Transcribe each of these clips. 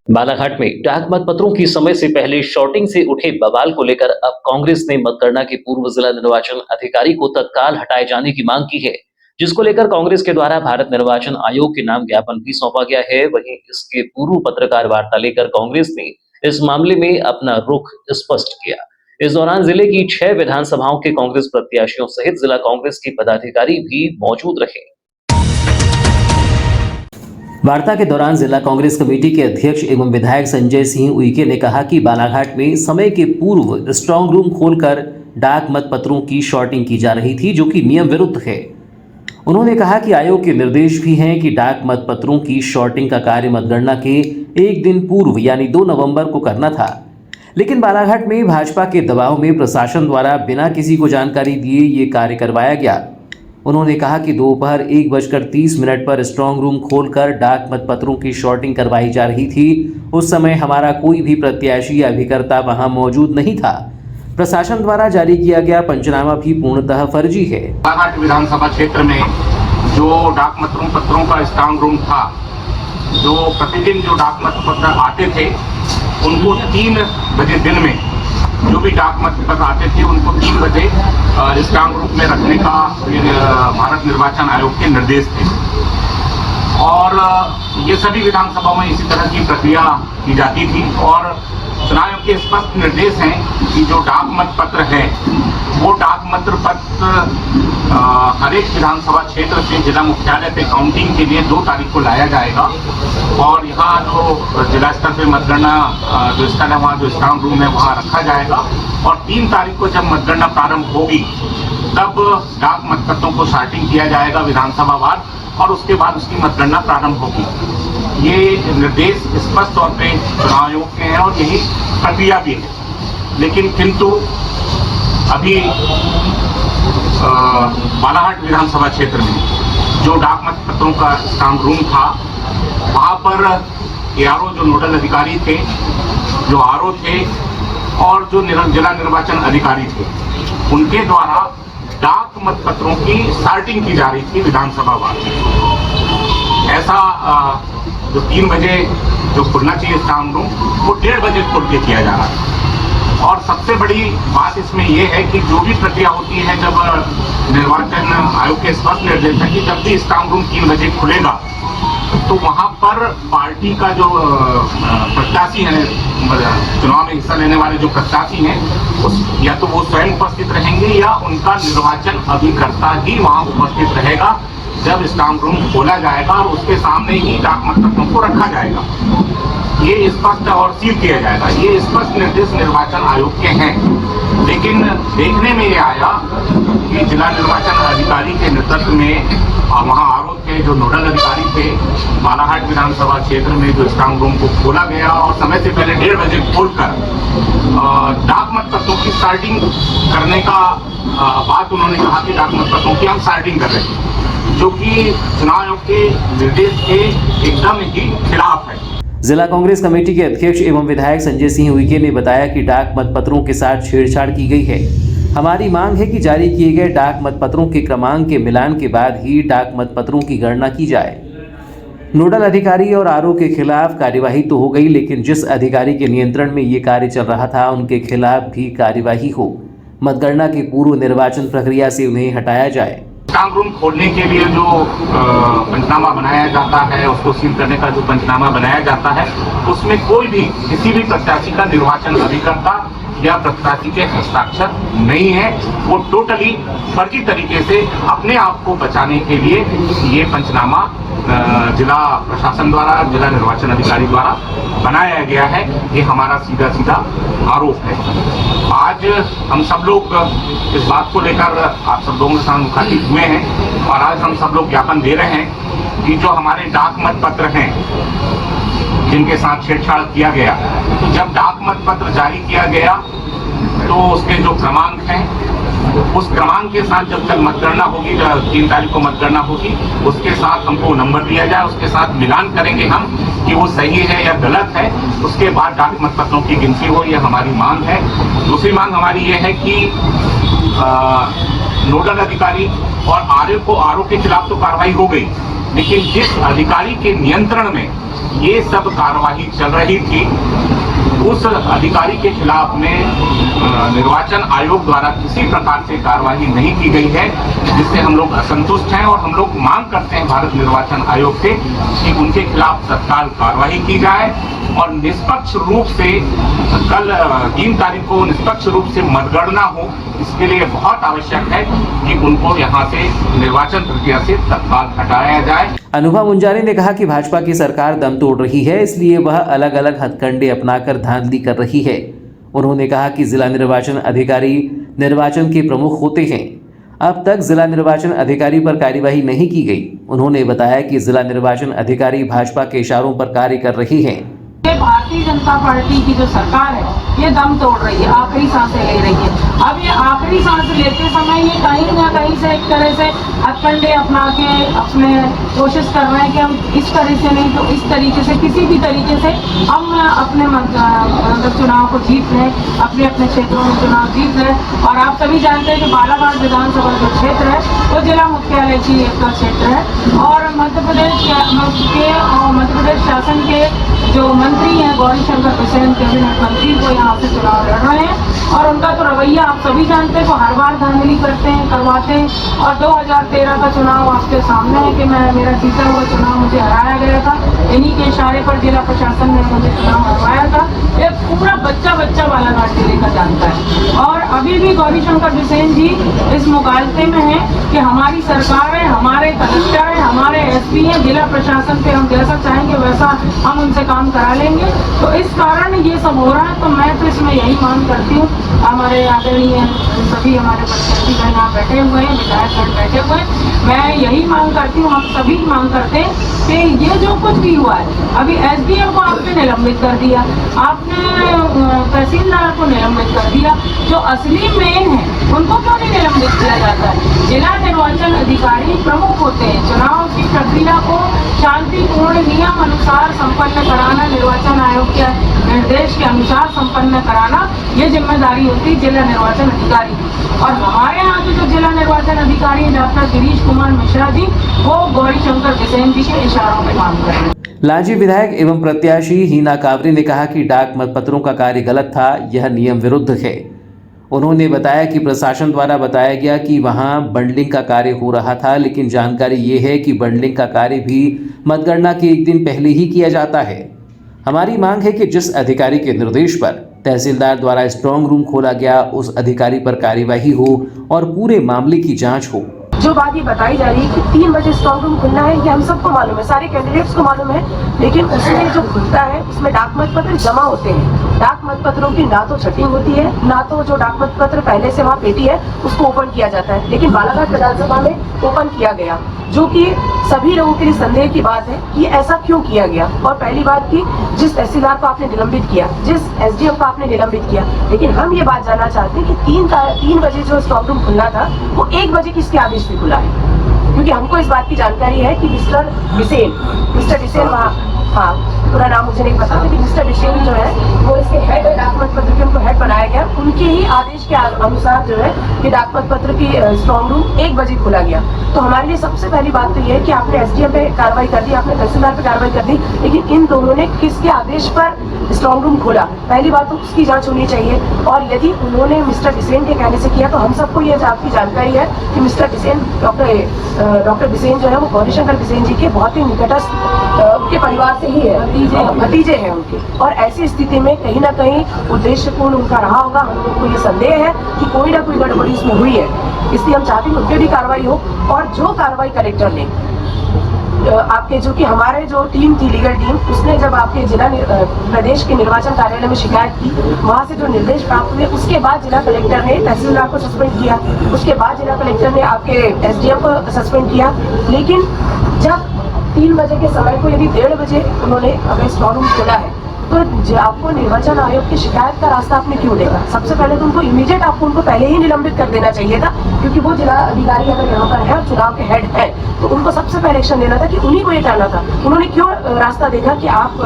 बालाघाट में डाक मतपत्रों की समय से पहले शॉर्टिंग से उठे बवाल को लेकर अब कांग्रेस ने मतगणना के पूर्व जिला निर्वाचन अधिकारी को तत्काल हटाए जाने की मांग की है, जिसको लेकर कांग्रेस के द्वारा भारत निर्वाचन आयोग के नाम ज्ञापन भी सौंपा गया है। वहीं इसके पूर्व पत्रकार वार्ता लेकर कांग्रेस ने इस मामले में अपना रुख स्पष्ट किया। इस दौरान जिले की 6 विधानसभाओं के कांग्रेस प्रत्याशियों सहित जिला कांग्रेस के पदाधिकारी भी मौजूद रहे। वार्ता के दौरान जिला कांग्रेस कमेटी के अध्यक्ष एवं विधायक संजय सिंह उइके ने कहा कि बालाघाट में समय के पूर्व स्ट्रांग रूम खोलकर डाक मतपत्रों की शॉर्टिंग की जा रही थी, जो कि नियम विरुद्ध है। उन्होंने कहा कि आयोग के निर्देश भी हैं कि डाक मतपत्रों की शॉर्टिंग का कार्य मतगणना के एक दिन पूर्व यानी 2 नवंबर को करना था, लेकिन बालाघाट में भाजपा के दबाव में प्रशासन द्वारा बिना किसी को जानकारी दिए ये कार्य करवाया गया। उन्होंने कहा कि दोपहर 1:30 पर स्ट्रांग रूम खोलकर डाक मतपत्रों की शॉर्टिंग करवाई जा रही थी। उस समय हमारा कोई भी प्रत्याशी या अभिकर्ता वहां मौजूद नहीं था। प्रशासन द्वारा जारी किया गया पंचनामा भी पूर्णतः फर्जी है। बालाघाट विधानसभा क्षेत्र में जो डाक मतपत्रों का स्ट्रांग रूम था, जो प्रतिदिन जो डाक मतपत्र आते थे उनको 3 बजे दिन में जो भी डाक मतपत्र आते थे उनको 3 बजे स्ट्रांग रूम में रखने का भारत निर्वाचन आयोग के निर्देश थे। और ये सभी विधानसभाओं में इसी तरह की प्रक्रिया की जाती थी। और चुनाव आयोग के स्पष्ट निर्देश हैं कि जो डाक मतपत्र है वो डाक मतपत्र हर एक विधानसभा क्षेत्र से जिला मुख्यालय पे काउंटिंग के लिए 2 तारीख को लाया जाएगा। और यहाँ जो जिला स्तर पे मतगणना जो स्थल है वहाँ जो स्ट्रांग रूम है वहाँ रखा जाएगा। और 3 तारीख को जब मतगणना प्रारंभ होगी तब डाक मतपत्रों को सॉर्टिंग किया जाएगा विधानसभा वार, और उसके बाद उसकी मतगणना प्रारंभ होगी। ये निर्देश स्पष्ट तौर पे चुनाव आयोग के हैं और यही प्रक्रिया भी है। लेकिन किंतु अभी बालाघाट विधानसभा क्षेत्र में जो डाक मतपत्रों का स्ट्रांग रूम था वहाँ पर ARO जो नोडल अधिकारी थे, जो RO थे और जो जिला निर्वाचन अधिकारी थे, उनके द्वारा डाक मतपत्रों की सॉर्टिंग की जा रही थी विधानसभा वार। ऐसा जो 3 बजे जो खुलना चाहिए स्ट्रांग रूम वो 1:30 बजे खोल के किया जा रहा है। और सबसे बड़ी बात इसमें यह है कि जो भी प्रक्रिया होती है, जब निर्वाचन आयोग के स्पष्ट निर्देश है कि जब भी स्ट्रांग रूम 3 बजे खुलेगा तो वहां पर पार्टी का जो प्रत्याशी है, चुनाव में हिस्सा लेने वाले जो प्रत्याशी हैं, उस या तो वो स्वयं उपस्थित रहेंगे या उनका निर्वाचन अभिकर्ता ही वहां उपस्थित रहेगा जब स्ट्रांग रूम खोला जाएगा और उसके सामने ही डाक मतपत्रों को रखा जाएगा। ये स्पष्ट और सील किया जाएगा। ये स्पष्ट निर्देश निर्वाचन आयोग के हैं। लेकिन देखने में ये आया कि जिला निर्वाचन अधिकारी के नेतृत्व में वहाँ RO के जो नोडल अधिकारी थे, बालाघाट विधानसभा क्षेत्र में जो स्ट्रांग रूम को खोला गया और समय से पहले 1:30 बजे खोलकर डाक मतपत्रों की सॉर्टिंग करने का बात उन्होंने कहा कि डाक मतपत्रों की हम सॉर्टिंग कर रहे हैं, जो कि चुनाव आयोग के निर्देश के एकदम ही खिलाफ है। जिला कांग्रेस कमेटी के अध्यक्ष एवं विधायक संजय सिंह उइके ने बताया कि डाक मतपत्रों के साथ छेड़छाड़ की गई है। हमारी मांग है कि जारी किए गए डाक मतपत्रों के क्रमांक के मिलान के बाद ही डाक मतपत्रों की गणना की जाए। नोडल अधिकारी और RO के खिलाफ कार्यवाही तो हो गई, लेकिन जिस अधिकारी के नियंत्रण में ये कार्य चल रहा था उनके खिलाफ भी कार्यवाही हो। मतगणना की पूर्व निर्वाचन प्रक्रिया से उन्हें हटाया जाए। स्ट्रांग रूम खोलने के लिए जो पंचनामा बनाया जाता है, उसको सील करने का जो पंचनामा बनाया जाता है, उसमें कोई भी किसी भी प्रत्याशी का निर्वाचन अभिकर्ता या प्रत्याशी के हस्ताक्षर नहीं है। वो टोटली फर्जी तरीके से अपने आप को बचाने के लिए ये पंचनामा जिला प्रशासन द्वारा, जिला निर्वाचन अधिकारी द्वारा बनाया गया है। ये हमारा सीधा सीधा आरोप है। आज हम सब लोग इस बात को लेकर आप सब लोगों के साथ मुखातिब हुए हैं और आज हम सब लोग ज्ञापन दे रहे हैं कि जो हमारे डाक मतपत्र हैं जिनके साथ छेड़छाड़ किया गया, जब डाक मतपत्र जारी किया गया तो उसके जो क्रमांक हैं उस क्रमांक के साथ जब तक मतगणना होगी, 3 तारीख को मतगणना होगी, उसके साथ हमको नंबर दिया जाए, उसके साथ मिलान करेंगे हम कि वो सही है या गलत है। उसके बाद डाक मतपत्रों की गिनती हो, यह हमारी मांग है। दूसरी मांग हमारी ये है कि नोडल अधिकारी और RO के खिलाफ तो कार्रवाई हो गई, लेकिन जिस अधिकारी के नियंत्रण में ये सब कार्यवाही चल रही थी, उस अधिकारी के खिलाफ में निर्वाचन आयोग द्वारा किसी प्रकार से कार्रवाई नहीं की गई है, जिससे हम लोग असंतुष्ट हैं और हम लोग मांग करते हैं भारत निर्वाचन आयोग से कि उनके खिलाफ तत्काल कार्रवाई की जाए और निष्पक्ष रूप से कल 3 तारीख को निष्पक्ष रूप से मतगणना हो। इसके लिए बहुत आवश्यक है कि उनको यहाँ से निर्वाचन प्रक्रिया से तत्काल हटाया जाए। अनुभव मुंजारी ने कहा कि भाजपा की सरकार दम तोड़ रही है, इसलिए वह अलग अलग हथकंडे अपनाकर धांधली कर रही है। उन्होंने कहा कि जिला निर्वाचन अधिकारी निर्वाचन के प्रमुख होते हैं। अब तक जिला निर्वाचन अधिकारी पर कार्यवाही नहीं की गई। उन्होंने बताया कि जिला निर्वाचन अधिकारी भाजपा के इशारों पर कार्य कर रही है। भारतीय जनता पार्टी की जो सरकार है ये दम तोड़ रही है, आखिरी सांसें ले रही है। अब ये आखिरी सांस लेते समय ये कहीं ना कहीं से एक तरह से हथकंडे अपना के अपने कोशिश कर रहे हैं कि हम इस तरह से नहीं तो इस तरीके से किसी भी तरीके से हम अपने चुनाव को जीत रहे, अपने अपने क्षेत्रों में चुनाव जीत रहे। और आप सभी जानते हैं कि बालाघाट विधानसभा जो क्षेत्र है वो जिला मुख्यालय की एक क्षेत्र है और मध्य प्रदेश शासन के जो मंत्री हैं गौरी शंकर बिसेन कैबिनेट मंत्री वो यहाँ से चुनाव लड़ रहे हैं और उनका तो रवैया आप सभी जानते हैं, वो हर बार धांधली करते हैं, करवाते हैं। और 2013 का चुनाव आपके सामने है कि मेरा जीता हुआ चुनाव मुझे हराया गया था, इन्हीं के इशारे पर जिला प्रशासन ने मुझे चुनाव हरवाया था। ये पूरा बच्चा बालाघाट जिले का जानता है और अभी भी गौरी शंकर बिसेन जी इस मुगालते में है कि हमारी सरकार है, हमारे कलेक्टर है, हमारे एसपी है, जिला प्रशासन पे हम जैसा चाहेंगे वैसा हम उनसे काम करा लेंगे। तो इस कारण ये सब हो रहा है। तो मैं तो इसमें यही मांग करती हूँ, हमारे आदरणीय सभी हमारे प्रत्याशी भाई यहाँ बैठे हुए हैं, विधायकगण बैठे हुए हैं, मैं यही मांग करती हूँ, हम सभी मांग करते हैं कि ये जो कुछ भी हुआ है, अभी एसडीएम को आपने निलंबित कर दिया, आपने तहसीलदार को निलंबित कर दिया, जो असली मेन है उनको क्यों नहीं निलंबित किया जाता है? जिला निर्वाचन अधिकारी प्रमुख होते हैं, चुनाव की प्रक्रिया को शांतिपूर्ण नियम अनुसार संपन्न कराना, निर्वाचन आयोग के निर्देश के अनुसार संपन्न कराना, ये जिम्मेदारी होती है जिला निर्वाचन अधिकारी की। और हमारे यहाँ के जो जिला निर्वाचन अधिकारी हैं डॉक्टर गिरीश कुमार मिश्रा जी, वो गौरी शंकर बिसेन जी के इशारों में काम कर रहे हैं। लांजी विधायक एवं प्रत्याशी हीना कावरे ने कहा कि डाक मतपत्रों का कार्य गलत था, यह नियम विरुद्ध है। उन्होंने बताया कि प्रशासन द्वारा बताया गया कि वहां बंडलिंग का कार्य हो रहा था, लेकिन जानकारी ये है कि बंडलिंग का कार्य भी मतगणना के एक दिन पहले ही किया जाता है। हमारी मांग है कि जिस अधिकारी के निर्देश पर तहसीलदार द्वारा स्ट्रांग रूम खोला गया, उस अधिकारी पर कार्यवाही हो और पूरे मामले की जांच हो। जो बात ये बताई जा रही है कि 3 बजे स्ट्रांग रूम खुलना है, ये हम सबको मालूम है, सारे कैंडिडेट्स को मालूम है, लेकिन उसमें जो खुलता है उसमें डाक मतपत्र जमा होते हैं। डाक मतपत्रों की ना तो छटिंग होती है, ना तो जो डाक मतपत्र पहले से वहाँ पेटी है उसको ओपन किया जाता है। लेकिन बालाघाट विधानसभा में ओपन किया गया, जो कि सभी लोगों के लिए संदेह की बात है कि ऐसा क्यों किया गया। और पहली बात की, जिस तहसीलदार को आपने निलंबित किया, जिस एसडीएम को आपने निलंबित किया, लेकिन हम ये बात जानना चाहते हैं कि 3 बजे जो स्ट्रांग रूम खुलना था वो 1 बजे किसके आदेश पे खुला है? क्योंकि हमको इस बात की जानकारी है कि मिस्टर बिसेन वहाँ, हाँ पूरा नाम मुझे नहीं पता, लेकिन मिस्टर बिसेन जो है वो इसके हेड है, डाक मतपत्र के उनको हेड बनाया गया, उनके ही आदेश के अनुसार जो है कि डाक मतपत्र की स्ट्रांग रूम 1 बजे खोला गया। तो हमारे लिए सबसे पहली बात तो ये है कि आपने एसडीएम पे कार्रवाई कर दी, आपने तहसीलदार पे कार्रवाई कर दी, लेकिन इन दोनों ने किसके आदेश पर स्ट्रांग रूम खोला? पहली बात तो उसकी जांच होनी चाहिए। और यदि उन्होंने मिस्टर बिसेन के कहने से किया तो हम सबको ये आपकी जानकारी है कि मिस्टर बिसेन, डॉक्टर बिसेन जो है वो गौरी शंकर बिसेन जी के बहुत ही निकटस्थ उनके परिवार से ही है, भतीजे हैं उनके। और ऐसी स्थिति में कहीं ना कहीं उद्देश्यपूर्ण उनका रहा होगा। हम लोग को ये संदेह है कि कोई ना कोई गड़बड़ी इसमें हुई है, इसलिए हम चाहते हैं उन पर भी कार्रवाई हो। और जो कार्रवाई कलेक्टर ने आपके, जो कि हमारे जो टीम थी लीगल टीम, उसने जब आपके जिला प्रदेश के निर्वाचन कार्यालय में शिकायत की, वहां से जो निर्देश प्राप्त हुए, उसके बाद जिला कलेक्टर ने तहसीलदार को सस्पेंड किया, उसके बाद जिला कलेक्टर ने आपके एसडीएम को सस्पेंड किया। लेकिन जब 3 बजे के समय को यदि 1:30 बजे उन्होंने अगर स्ट्रांग रूम खोला है, तो आपको निर्वाचन आयोग की शिकायत का रास्ता आपने क्यों देखा? सबसे पहले तो उनको इमीडिएट आपको उनको पहले ही निलंबित कर देना चाहिए था, क्योंकि वो जिला अधिकारी अगर यहाँ पर है और चुनाव के हेड है तो उनको सबसे पहले एक्शन लेना था कि उन्हीं को ये करना था। उन्होंने क्यों रास्ता देखा कि आप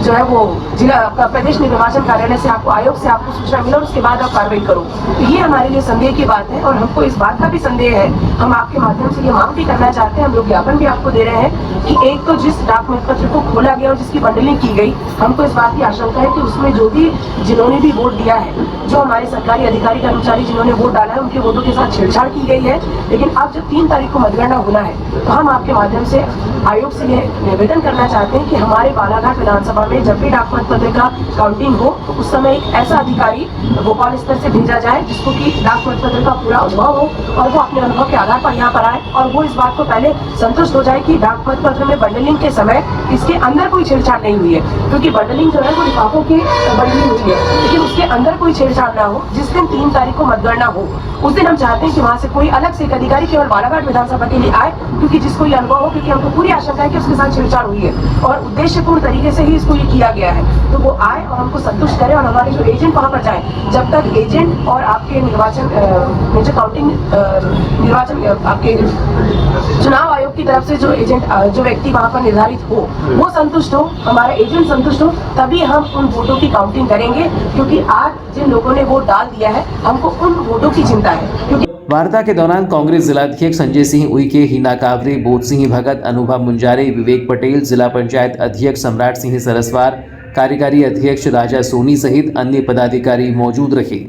जो है वो जिला प्रदेश निर्वाचन कार्यालय से आपको आयोग से आपको सूचना मिला और उसके बाद आप कार्रवाई करो? तो ये हमारे लिए संदेह की बात है और हमको इस बात का भी संदेह है। हम आपके माध्यम से ये मांग भी करना चाहते हैं, हम लोग ज्ञापन भी आपको दे रहे हैं कि एक तो जिस डाक मतपत्र को खोला गया और जिसकी बंडलिंग की गई, हमको इस बात की आशंका है कि उसमें जो भी जिन्होंने भी वोट दिया है, जो हमारे सरकारी अधिकारी कर्मचारी जिन्होंने वोट डाला है, उनके वोटों के साथ छेड़छाड़ की गई है। लेकिन अब जब 3 तारीख को मतगणना होना है तो हम आपके माध्यम से आयोग से ये निवेदन करना चाहते हैं कि हमारे बालाघाट विधानसभा में जब भी डाक मतपत्र का काउंटिंग हो तो उस समय एक ऐसा अधिकारी भोपाल स्तर से भेजा जाए जिसको कि डाक मतपत्र का पूरा अनुभव हो और वो अपने अनुभव के आधार पर यहाँ पर आए और वो इस बात को पहले संतुष्ट हो जाए कि डाक मतपत्र में बंडलिंग के समय इसके अंदर कोई छेड़छाड़ नहीं हुई है, क्योंकि बंडलिंग जो है वो लिफाफों की बंडलिंग हुई है, लेकिन उसके अंदर कोई छेड़छाड़ ना हो। जिस दिन 3 तारीख को मतगणना हो उस दिन हम चाहते हैं कि वहाँ से कोई अलग से एक अधिकारी केवल बालाघाट विधानसभा के लिए आए, क्योंकि जिसको ये अनुभव हो, क्योंकि हमको पूरी आशंका है कि उसके साथ छेड़छाड़ हुई है और उद्देश्यपूर्ण तरीके से ही इसको ये किया गया है। तो वो आए और हमको संतुष्ट करे और हमारे जो एजेंट वहाँ पर जाए, जब तक एजेंट और आपके निर्वाचन में जो काउंटिंग निर्वाचन आपके चुनाव आयोग की तरफ से जो एजेंट जो व्यक्ति वहाँ पर निर्धारित हो वो संतुष्ट हो, हमारा एजेंट संतुष्ट हो, तभी हम उन वोटों की काउंटिंग करेंगे। क्योंकि आज जिन लोगों ने वोट डाल दिया है हमको उन वोटों की चिंता है। क्योंकि वार्ता के दौरान कांग्रेस जिलाध्यक्ष संजय सिंह उइके, हिना कावरे, बोध सिंह भगत, अनुभव मुंजारे, विवेक पटेल, जिला पंचायत अध्यक्ष सम्राट सिंह सरस्वार, कार्यकारी अध्यक्ष राजा सोनी सहित अन्य पदाधिकारी मौजूद रहे।